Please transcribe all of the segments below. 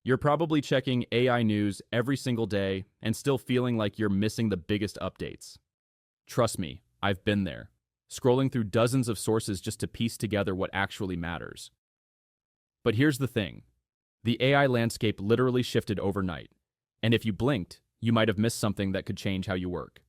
You're probably checking AI news every single day and still feeling like you're missing the biggest updates. Trust me, I've been there, scrolling through dozens of sources just to piece together what actually matters. But here's the thing. The AI landscape literally shifted overnight, and if you blinked, you might have missed something that could change how you work.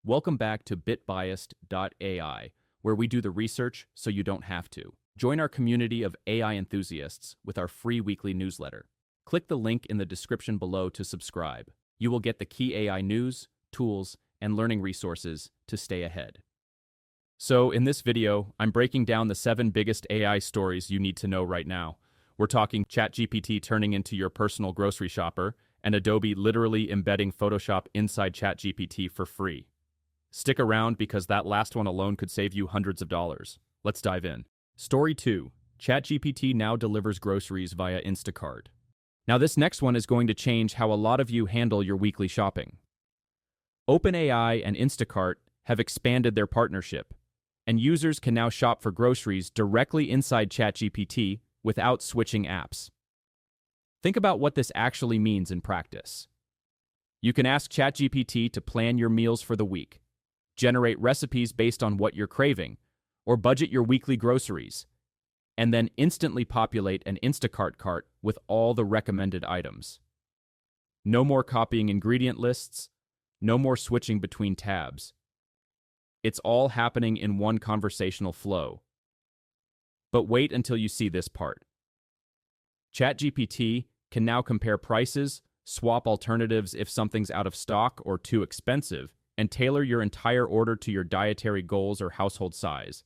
Welcome back to bitbiased.ai, where we do the research so you don't have to. Join our community of AI enthusiasts with our free weekly newsletter. Click the link in the description below to subscribe. You will get the key AI news, tools, and learning resources to stay ahead. So in this video, I'm breaking down the 7 biggest AI stories you need to know right now. We're talking ChatGPT turning into your personal grocery shopper, and Adobe literally embedding Photoshop inside ChatGPT for free. Stick around because that last one alone could save you hundreds of dollars. Let's dive in. Story 2. ChatGPT now delivers groceries via Instacart. Now this next one is going to change how a lot of you handle your weekly shopping. OpenAI and Instacart have expanded their partnership, and users can now shop for groceries directly inside ChatGPT without switching apps. Think about what this actually means in practice. You can ask ChatGPT to plan your meals for the week, generate recipes based on what you're craving, or budget your weekly groceries, and then instantly populate an Instacart cart with all the recommended items. No more copying ingredient lists, no more switching between tabs. It's all happening in one conversational flow. But wait until you see this part. ChatGPT can now compare prices, swap alternatives if something's out of stock or too expensive, and tailor your entire order to your dietary goals or household size.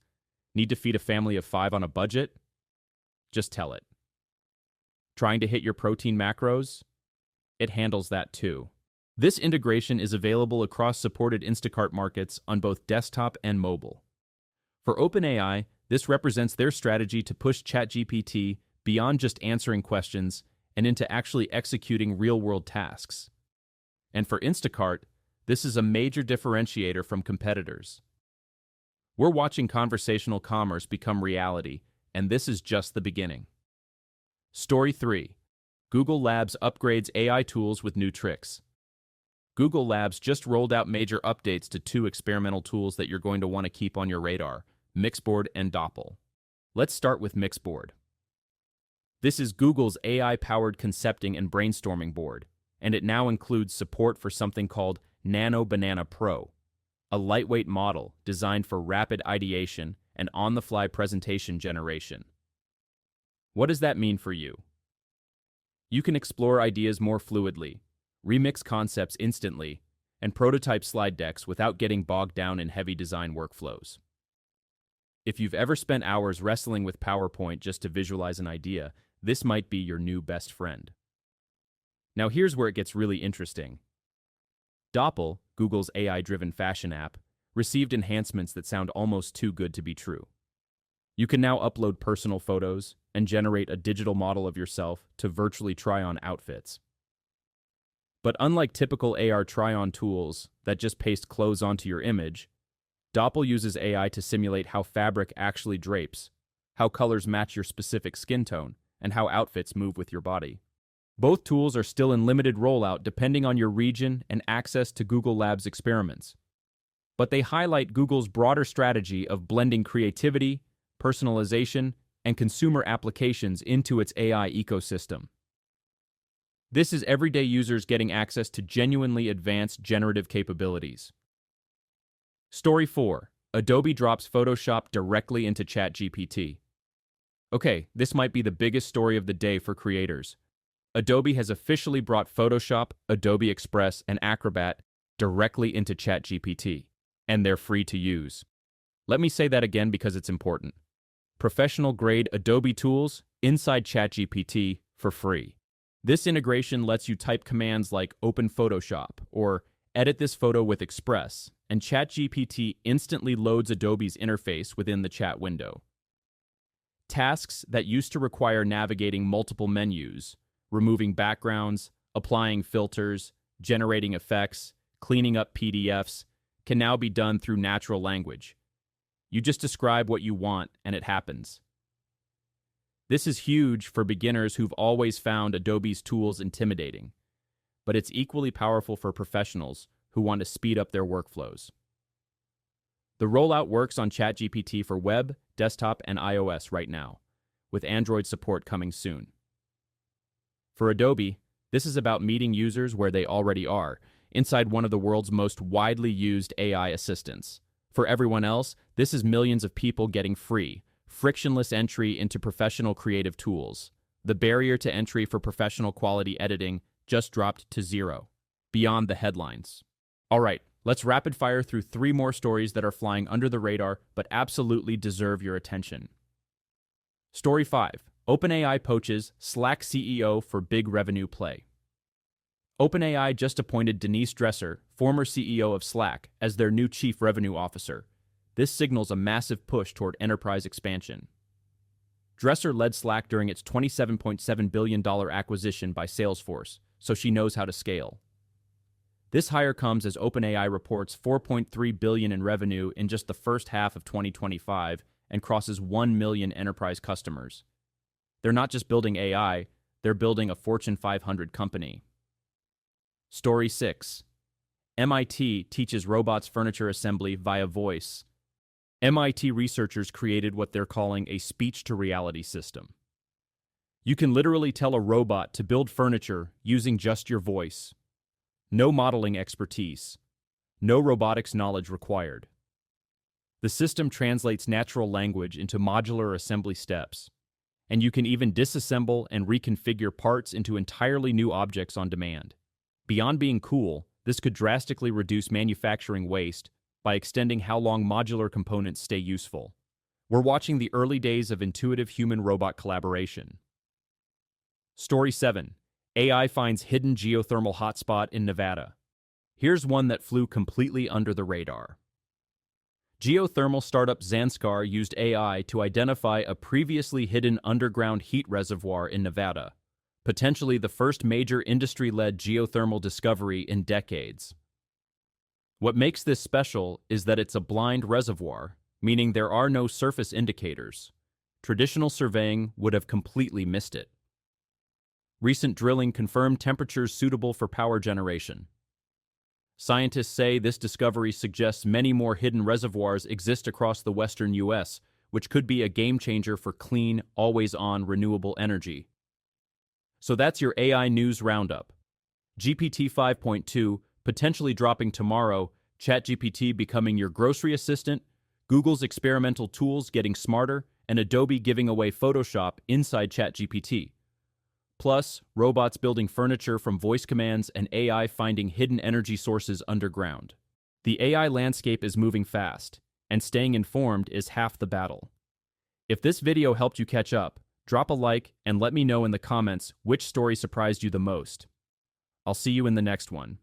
Need to feed a family of 5 on a budget? Just tell it. Trying to hit your protein macros? It handles that too. This integration is available across supported Instacart markets on both desktop and mobile. For OpenAI, this represents their strategy to push ChatGPT beyond just answering questions and into actually executing real-world tasks. And for Instacart, this is a major differentiator from competitors. We're watching conversational commerce become reality, and this is just the beginning. Story 3. Google Labs upgrades AI tools with new tricks. Google Labs just rolled out major updates to 2 experimental tools that you're going to want to keep on your radar, Mixboard and Doppl. Let's start with Mixboard. This is Google's AI-powered concepting and brainstorming board, and it now includes support for something called Nano Banana Pro, a lightweight model designed for rapid ideation and on-the-fly presentation generation. What does that mean for you? You can explore ideas more fluidly, remix concepts instantly, and prototype slide decks without getting bogged down in heavy design workflows. If you've ever spent hours wrestling with PowerPoint just to visualize an idea, this might be your new best friend. Now here's where it gets really interesting. Doppl, Google's AI-driven fashion app, received enhancements that sound almost too good to be true. You can now upload personal photos and generate a digital model of yourself to virtually try on outfits. But unlike typical AR try-on tools that just paste clothes onto your image, Doppl uses AI to simulate how fabric actually drapes, how colors match your specific skin tone, and how outfits move with your body. Both tools are still in limited rollout depending on your region and access to Google Labs experiments. But they highlight Google's broader strategy of blending creativity, personalization, and consumer applications into its AI ecosystem. This is everyday users getting access to genuinely advanced generative capabilities. Story 4. Adobe drops Photoshop directly into ChatGPT. Okay, this might be the biggest story of the day for creators. Adobe has officially brought Photoshop, Adobe Express, and Acrobat directly into ChatGPT, and they're free to use. Let me say that again because it's important. Professional-grade Adobe tools inside ChatGPT for free. This integration lets you type commands like Open Photoshop or Edit this photo with Express, and ChatGPT instantly loads Adobe's interface within the chat window. Tasks that used to require navigating multiple menus, removing backgrounds, applying filters, generating effects, cleaning up PDFs, can now be done through natural language. You just describe what you want and it happens. This is huge for beginners who've always found Adobe's tools intimidating, but it's equally powerful for professionals who want to speed up their workflows. The rollout works on ChatGPT for web, desktop, and iOS right now, with Android support coming soon. For Adobe, this is about meeting users where they already are, inside one of the world's most widely used AI assistants. For everyone else, this is millions of people getting free, frictionless entry into professional creative tools. The barrier to entry for professional quality editing just dropped to 0, beyond the headlines. All right, let's rapid fire through 3 more stories that are flying under the radar but absolutely deserve your attention. Story 5. OpenAI poaches Slack CEO for big revenue play. OpenAI just appointed Denise Dresser, former CEO of Slack, as their new chief revenue officer. This signals a massive push toward enterprise expansion. Dresser led Slack during its $27.7 billion acquisition by Salesforce, so she knows how to scale. This hire comes as OpenAI reports $4.3 billion in revenue in just the first half of 2025 and crosses 1 million enterprise customers. They're not just building AI, they're building a Fortune 500 company. Story 6. MIT teaches robots furniture assembly via voice. MIT researchers created what they're calling a speech-to-reality system. You can literally tell a robot to build furniture using just your voice. No modeling expertise. No robotics knowledge required. The system translates natural language into modular assembly steps, and you can even disassemble and reconfigure parts into entirely new objects on demand. Beyond being cool, this could drastically reduce manufacturing waste by extending how long modular components stay useful. We're watching the early days of intuitive human-robot collaboration. Story 7. AI finds hidden geothermal hotspot in Nevada. Here's one that flew completely under the radar. Geothermal startup Zanskar used AI to identify a previously hidden underground heat reservoir in Nevada, potentially the first major industry-led geothermal discovery in decades. What makes this special is that it's a blind reservoir, meaning there are no surface indicators. Traditional surveying would have completely missed it. Recent drilling confirmed temperatures suitable for power generation. Scientists say this discovery suggests many more hidden reservoirs exist across the western U.S., which could be a game-changer for clean, always-on renewable energy. So that's your AI News Roundup. GPT 5.2 potentially dropping tomorrow, ChatGPT becoming your grocery assistant, Google's experimental tools getting smarter, and Adobe giving away Photoshop inside ChatGPT. Plus, robots building furniture from voice commands and AI finding hidden energy sources underground. The AI landscape is moving fast, and staying informed is half the battle. If this video helped you catch up, drop a like and let me know in the comments which story surprised you the most. I'll see you in the next one.